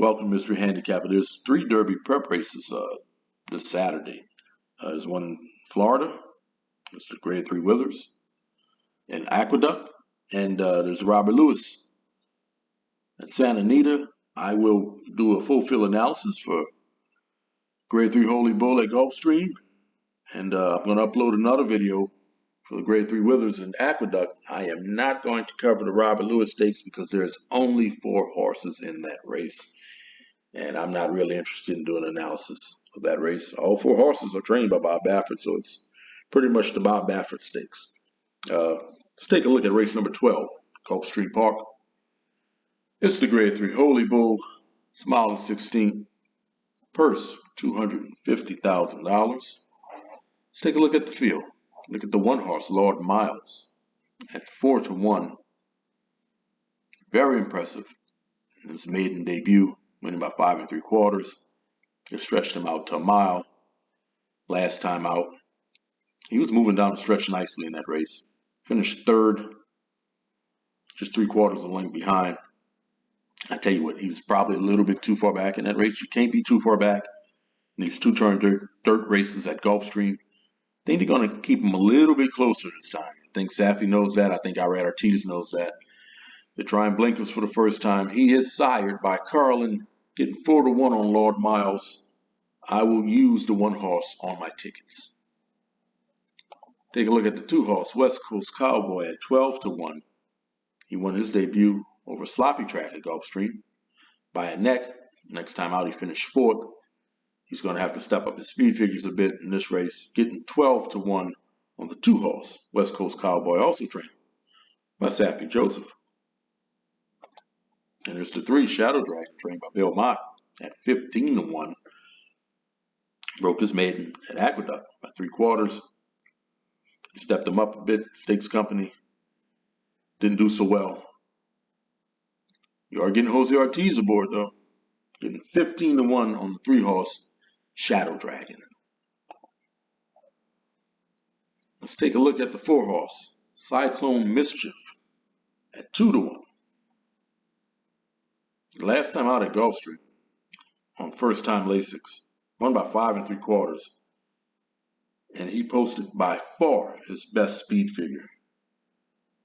Welcome, Mystery Handicapper. There's 3 Derby prep races this Saturday. There's one in Florida. There's the Grade 3 Withers in Aqueduct. And there's Robert Lewis at Santa Anita. I will do a full field analysis for Grade 3 Holy Bull at Gulfstream. And I'm going to upload another video for the Grade 3 Withers in Aqueduct. I am not going to cover the Robert Lewis Stakes because there's only 4 horses in that race. And I'm not really interested in doing an analysis of that race. All 4 horses are trained by Bob Baffert, so it's pretty much the Bob Baffert Stakes. Let's take a look at race number 12, Gulfstream Park. It's the Grade 3 Holy Bull, Smile 16, purse $250,000. Let's take a look at the field. Look at the 1 horse, Lord Miles, at 4-1. Very impressive in his maiden debut, winning by 5 3/4. They stretched him out to a mile. Last time out, he was moving down the stretch nicely in that race. Finished 3rd, just 3/4 of a length behind. I tell you what, he was probably a little bit too far back in that race. You can't be too far back in these 2-turn dirt races at Gulfstream. I think they're going to keep him a little bit closer this time. I think Safi knows that. I think Irad Ortiz knows that. They're trying blinkers for the first time. He is sired by Carlin, getting 4-1 on Lord Miles. I will use the 1 horse on my tickets. Take a look at the 2 horse, West Coast Cowboy, at 12-1. He won his debut over sloppy track at Gulfstream by a neck. Next time out, he finished 4th. He's going to have to step up his speed figures a bit in this race, getting 12-1 on the 2 horse, West Coast Cowboy, also trained by Safi Joseph. And there's the 3 Shadow Dragon, trained by Bill Mott, at 15-1. Broke his maiden at Aqueduct by 3/4. He stepped him up a bit, Stakes Company. Didn't do so well. You are getting Jose Ortiz aboard, though. Getting 15-1 on the 3 horse, Shadow Dragon. Let's take a look at the 4 horse, Cyclone Mischief, at 2-1. Last time out at Gulfstream, on first time Lasix, won by 5 3/4. And he posted by far his best speed figure.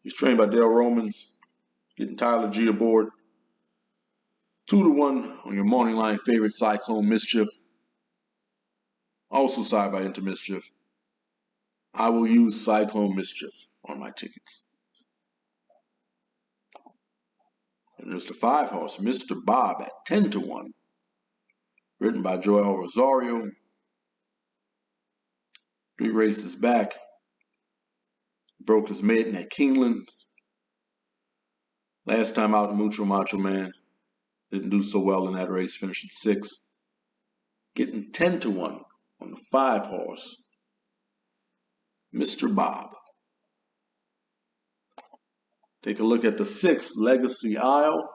He's trained by Dale Romans, getting Tyler G aboard. 2-1 on your morning line favorite, Cyclone Mischief. Also signed by Inter Mischief. I will use Cyclone Mischief on my tickets. And there's the 5 horse, Mr. Bob, at 10-1. Written by Joel Rosario. 3 races back. Broke his maiden at Keeneland. Last time out, Mucho Macho Man. Didn't do so well in that race, finishing 6th. Getting 10-1 on the 5 horse, Mr. Bob. Take a look at the 6th, Legacy Isle.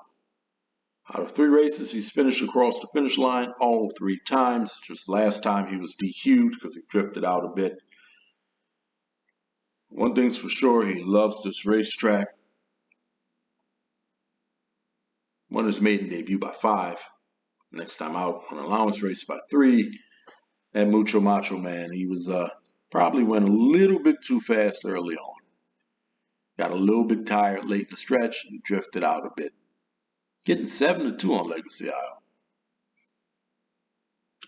Out of 3 races, he's finished across the finish line all 3 times. Just last time he was DQ'd because he drifted out a bit. One thing's for sure, he loves this racetrack. Won his maiden debut by 5. Next time out on an allowance race by 3. And Mucho Macho Man, he was probably went a little bit too fast early on. Got a little bit tired late in the stretch and drifted out a bit. Getting 7-2 on Legacy Isle.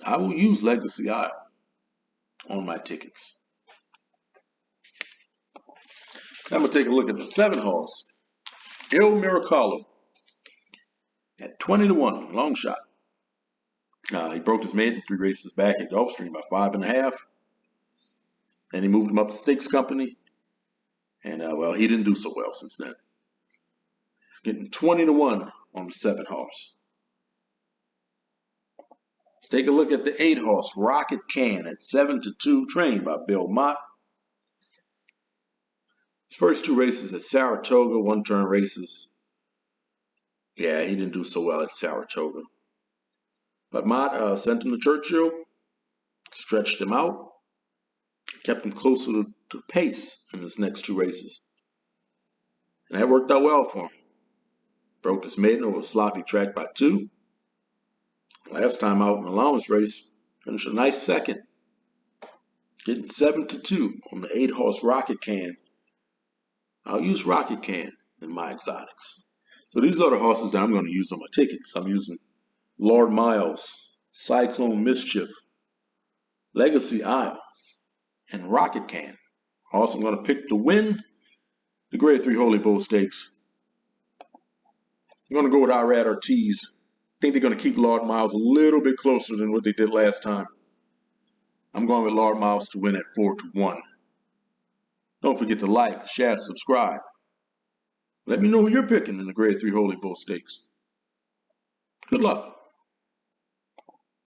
I will use Legacy Isle on my tickets. I'm going to take a look at the 7 horse, Il Miracolo, at 20-1, long shot. He broke his maiden 3 races back at Gulfstream by 5.5. And he moved him up to Stakes Company. And, well, he didn't do so well since then. Getting 20-1 on the 7 horse. Let's take a look at the 8 horse, Rocket Can, at 7-2, trained by Bill Mott. His first 2 races at Saratoga, 1-turn races. Yeah, he didn't do so well at Saratoga. But Mott sent him to Churchill, stretched him out, kept him closer to pace in his next 2 races. And that worked out well for him. Broke his maiden over a sloppy track by 2. Last time out in the allowance race, finished a nice second, getting 7-2 on the 8-horse Rocket Can. I'll use Rocket Can in my exotics. So these are the horses that I'm going to use on my tickets. I'm using Lord Miles, Cyclone Mischief, Legacy Isle, and Rocket Can. Also, I'm going to pick to win the Grade 3 Holy Bull Stakes. I'm going to go with Irad Ortiz. I think they're going to keep Lord Miles a little bit closer than what they did last time. I'm going with Lord Miles to win at 4-1. Don't forget to like, share, subscribe. Let me know who you're picking in the Grade 3 Holy Bull Stakes. Good luck.